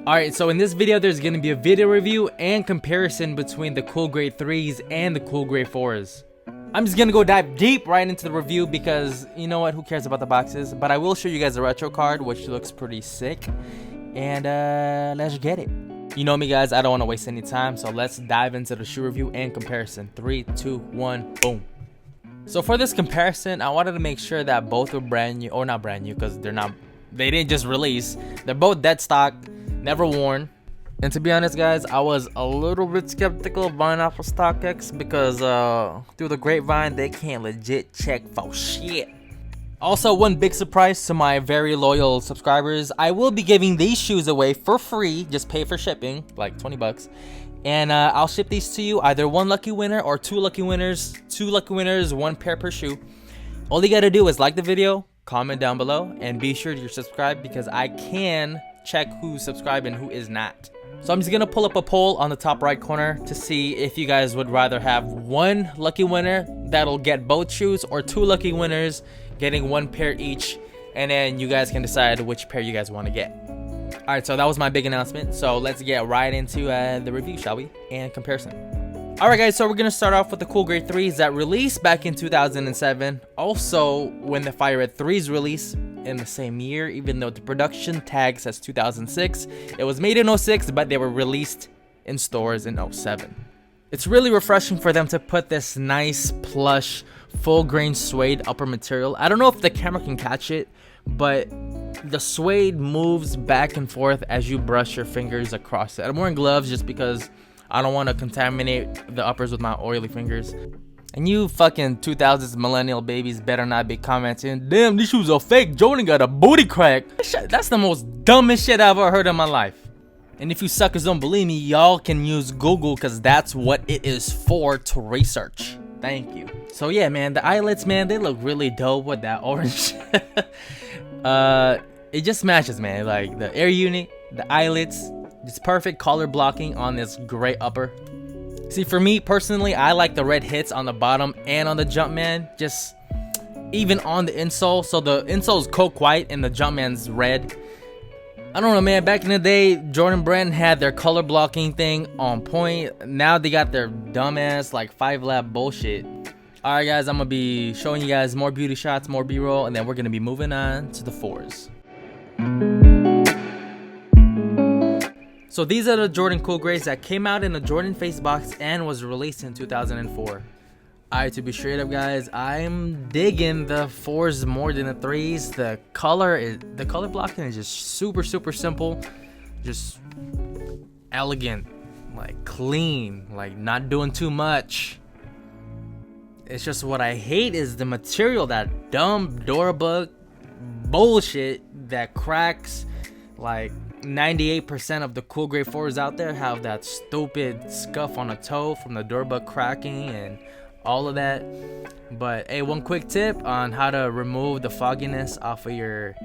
Alright, so in this video, there's going to be a video review and comparison between the cool grade 3s and the cool grade 4s. I'm just going to go dive deep right into the review because, you know what, who cares about the boxes? But I will show you guys a retro card, which looks pretty sick. And let's get it. You know me, guys, I don't want to waste any time, so let's dive into the shoe review and comparison. 3, 2, 1, boom. So for this comparison, I wanted to make sure that both were brand new, or not brand new because they didn't just release. They're both dead stock, never worn. And to be honest, guys, I was a little bit skeptical of buying off of StockX because through the grapevine, they can't legit check for shit. Also, one big surprise to my very loyal subscribers, I will be giving these shoes away for free. Just pay for shipping, like 20 bucks. And I'll ship these to you, either one lucky winner or two lucky winners. 2 lucky winners, 1 pair per shoe. All you gotta do is like the video, comment down below, and be sure to subscribe because I can check who's subscribed and who is not. So I'm just gonna pull up a poll on the top right corner to see if you guys would rather have 1 lucky winner that'll get both shoes or 2 lucky winners getting 1 pair each, and then you guys can decide which pair you guys want to get. Alright, so that was my big announcement, so let's get right into the review, shall we, and comparison. Alright guys, so we're gonna start off with the cool grade 3s that released back in 2007. Also, when the Fire Red 3s released in the same year, even though the production tag says 2006. It was made in 06, but they were released in stores in 07. It's really refreshing for them to put this nice plush full grain suede upper material. I don't know if the camera can catch it, but the suede moves back and forth as you brush your fingers across it. I'm wearing gloves just because I don't want to contaminate the uppers with my oily fingers. And you fucking 2000s millennial babies better not be commenting, damn, these shoes are fake, Jordan got a booty crack. That's the most dumbest shit I've ever heard in my life. And if you suckers don't believe me, y'all can use Google because that's what it is for, to research. Thank you. So yeah, man, the eyelets, man, they look really dope with that orange. It just matches, man. Like the air unit, the eyelets, it's perfect color blocking on this gray upper. See, for me personally, I like the red hits on the bottom and on the Jumpman, just even on the insole. So the insole is coke white and the Jumpman's red. I don't know, man. Back in the day, Jordan Brand had their color blocking thing on point. Now they got their dumbass like 5 lab bullshit. All right, guys, I'm gonna be showing you guys more beauty shots, more B-roll, and then we're gonna be moving on to the 4s. So these are the Jordan cool grades that came out in the Jordan face box and was released in 2004. Alright, to be straight up, guys, I'm digging the 4s more than the 3s. The color blocking is just super simple, just elegant, like clean, like not doing too much. It's just what I hate is the material, that dumb Durabook bullshit that cracks. Like 98% of the cool grade 4s out there have that stupid scuff on a toe from the Durabook cracking and all of that. But hey, one quick tip on how to remove the fogginess off of your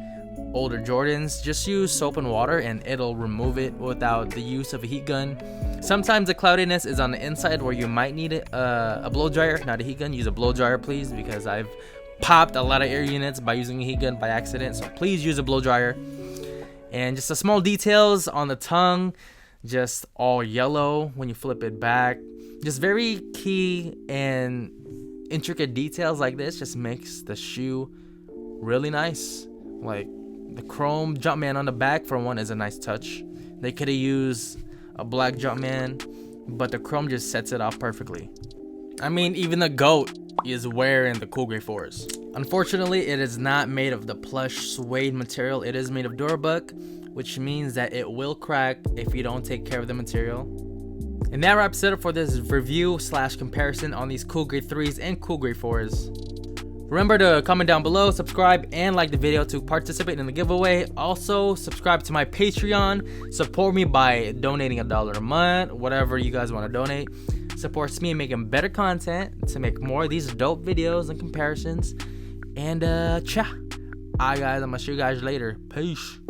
older Jordans: just use soap and water and it'll remove it without the use of a heat gun. Sometimes the cloudiness is on the inside where you might need a blow dryer, not a heat gun. Use a blow dryer, please, because I've popped a lot of air units by using a heat gun by accident. So please use a blow dryer. And just the small details on the tongue, just all yellow when you flip it back. Just very key and intricate details like this just makes the shoe really nice. Like the chrome Jumpman on the back, for one, is a nice touch. They could have used a black Jumpman, but the chrome just sets it off perfectly. I mean, even the GOAT is wearing the cool grade 4s. Unfortunately, it is not made of the plush suede material. It is made of Durabook, which means that it will crack if you don't take care of the material. And that wraps it up for this review / comparison on these cool grade 3s and cool grade 4s. Remember to comment down below, subscribe, and like the video to participate in the giveaway. Also, subscribe to my Patreon. Support me by donating $1 a month, whatever you guys want to donate. Supports me in making better content to make more of these dope videos and comparisons. And Alright guys, I'm gonna see you guys later. Peace.